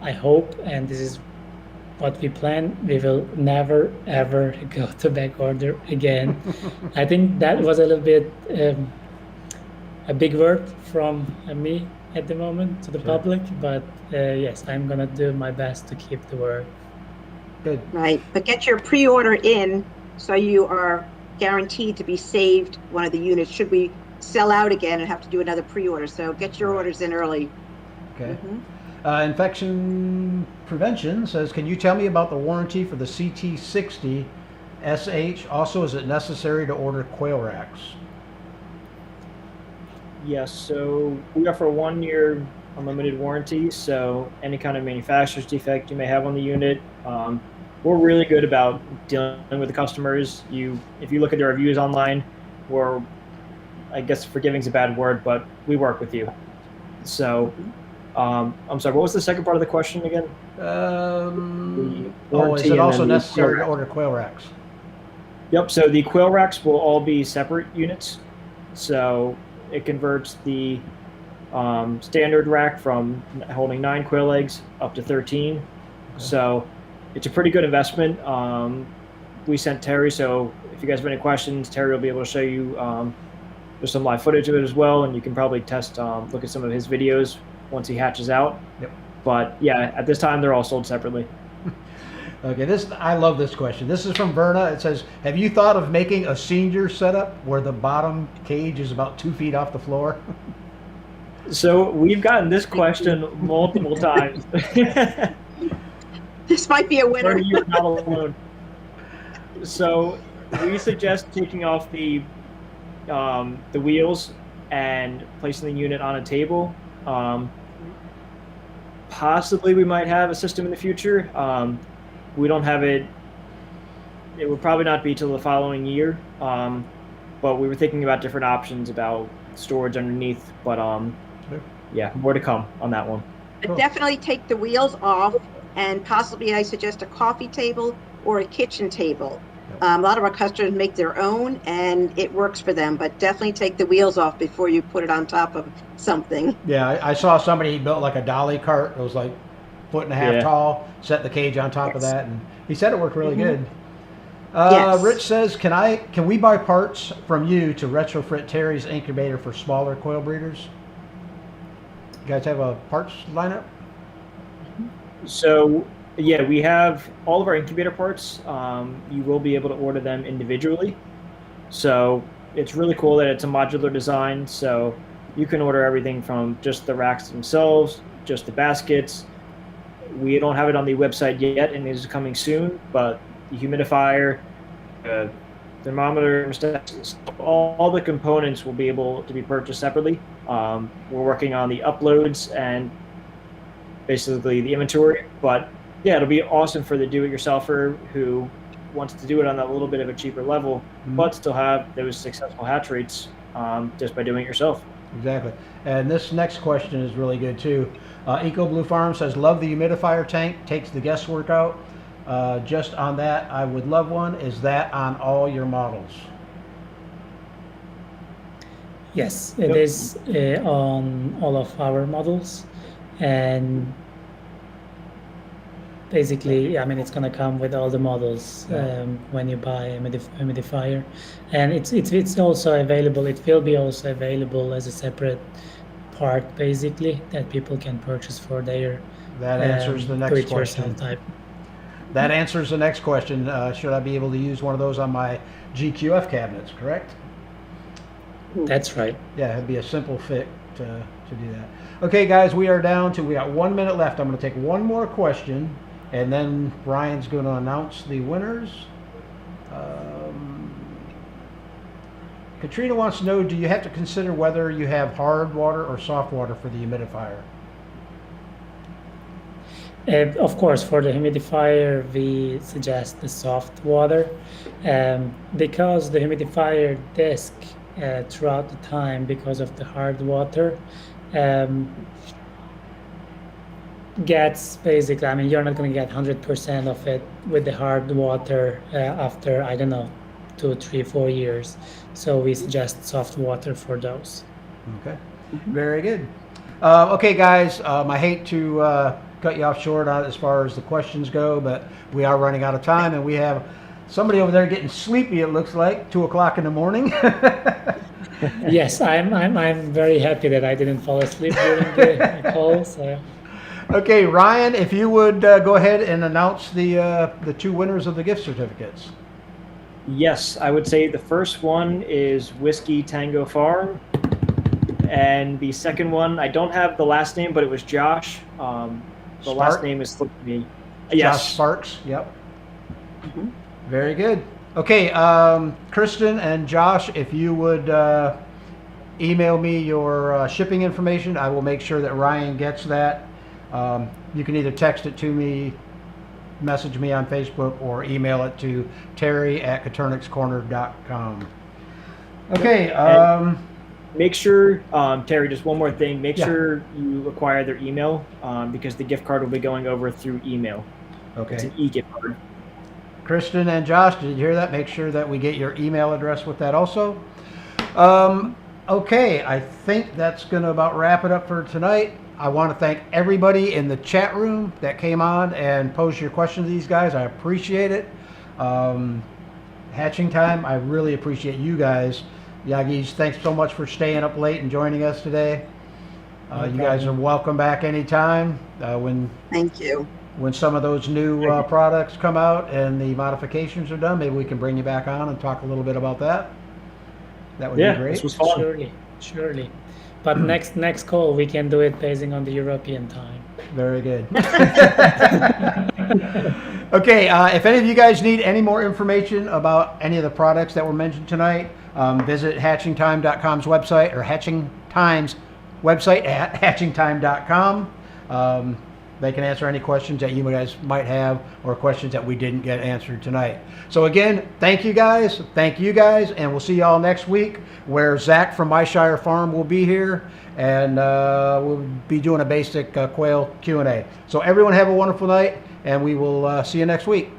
I hope, and this is what we plan, we will never ever go to back order again. I think that was a little bit a big word from me at the moment to the Sure. public, but yes, I'm gonna do my best to keep the word. Good. Right, but get your pre-order in so you are guaranteed to be saved one of the units should we sell out again and have to do another pre-order. So get your orders in early. Okay. Mhm. Infection Prevention says, can you tell me about the warranty for the CT60 SH? Also, is it necessary to order quail racks? Yes, so we offer a 1-year unlimited warranty. So any kind of manufacturer's defect you may have on the unit, we're really good about dealing with the customers. If you look at the reviews online, we're, I guess forgiving is a bad word, but we work with you. So, I'm sorry, what was the second part of the question again? Is warranty it and also then the necessary quail to order quail racks? Yep, so the quail racks will all be separate units. So it converts the standard rack from holding 9 quail eggs up to 13. So it's a pretty good investment. We sent Terry, so if you guys have any questions, Terry will be able to show you. There's some live footage of it as well, and you can probably test, look at some of his videos once he hatches out. Yep. But yeah, at this time, they're all sold separately. Okay, I love this question. This is from Verna. It says, have you thought of making a senior setup where the bottom cage is about 2 feet off the floor? So we've gotten this question multiple times. This might be a winner. Verna, you're not alone. So we suggest taking off the wheels and placing the unit on a table. Possibly we might have a system in the future. We don't have it. It would probably not be till the following year. But we were thinking about different options about storage underneath. But yeah, more to come on that one. But definitely take the wheels off, and possibly I suggest a coffee table or a kitchen table. A lot of our customers make their own, and it works for them. But definitely take the wheels off before you put it on top of something. Yeah, I saw somebody, he built like a dolly cart. It was like 1.5 feet tall, set the cage on top of that, and he said it worked really good. Yes. Rich says, can we buy parts from you to retrofit Terry's incubator for smaller quail breeders? You guys have a parts lineup? So yeah, we have all of our incubator parts. You will be able to order them individually. So it's really cool that it's a modular design. So you can order everything from just the racks themselves, just the baskets. We don't have it on the website yet, and it is coming soon, but the humidifier, thermometer, all the components will be able to be purchased separately. We're working on the uploads and basically the inventory, but yeah, it'll be awesome for the do-it-yourselfer who wants to do it on a little bit of a cheaper level, but still have those successful hatch rates just by doing it yourself. Exactly. And this next question is really good too. Eco Blue Farm says, love the humidifier tank, takes the guesswork out. Just on that, I would love one. Is that on all your models? Yes, it is on all of our models, and basically, I mean, it's gonna come with all the models when you buy a humidifier, and it's also available. It will be also available as a separate part, basically, that people can purchase for their That answers the next question. type. That answers the next question. Should I be able to use one of those on my GQF cabinets, correct? That's right. Yeah, it'd be a simple fit to do that. Okay, guys, we got 1 minute left. I'm going to take one more question, and then Ryan's going to announce the winners. Katrina wants to know, do you have to consider whether you have hard water or soft water for the humidifier? Of course, for the humidifier, we suggest the soft water because the humidifier disk throughout the time, because of the hard water, gets basically, I mean, you're not going to get 100% of it with the hard water after, I don't know, 2, 3, 4 years. So we suggest soft water for those. Okay, very good. Okay, guys, I hate to cut you off short on as far as the questions go, but we are running out of time, and we have somebody over there getting sleepy. It looks like 2 o'clock in the morning. Yes, I'm very happy that I didn't fall asleep during the call. So. Okay, Ryan, if you would go ahead and announce the 2 winners of the gift certificates. Yes, I would say the first one is Whiskey Tango Farm, and the second one, I don't have the last name, but it was Josh. The last name is slipped me. Yes. Josh Sparks. Yep. Very good. Okay, Kristen and Josh, if you would email me your shipping information, I will make sure that Ryan gets that. You can either text it to me, message me on Facebook, or email it to terry@coturnixcorner.com. Okay. Make sure, Terry, just one more thing. Make sure you acquire their email because the gift card will be going over through email. Okay. It's an e-gift card. Kristen and Josh, did you hear that? Make sure that we get your email address with that also. Okay, I think that's going to about wrap it up for tonight. I want to thank everybody in the chat room that came on and posed your questions to these guys. I appreciate it. Hatching Time, I really appreciate you guys. Yagis, thanks so much for staying up late and joining us today. You guys are welcome back anytime Thank you. when some of those new products come out and the modifications are done. Maybe we can bring you back on and talk a little bit about that. That would be great. This was fun. Surely. But next call we can do it basing on the European time. Very good. Okay, if any of you guys need any more information about any of the products that were mentioned tonight, visit hatchingtime.com's website, or Hatching Time's website at hatchingtime.com. They can answer any questions that you guys might have, or questions that we didn't get answered tonight. So again, thank you guys, and we'll see y'all next week, where Zach from My Shire Farm will be here, and we'll be doing a basic quail Q&A. So everyone have a wonderful night, and we will see you next week.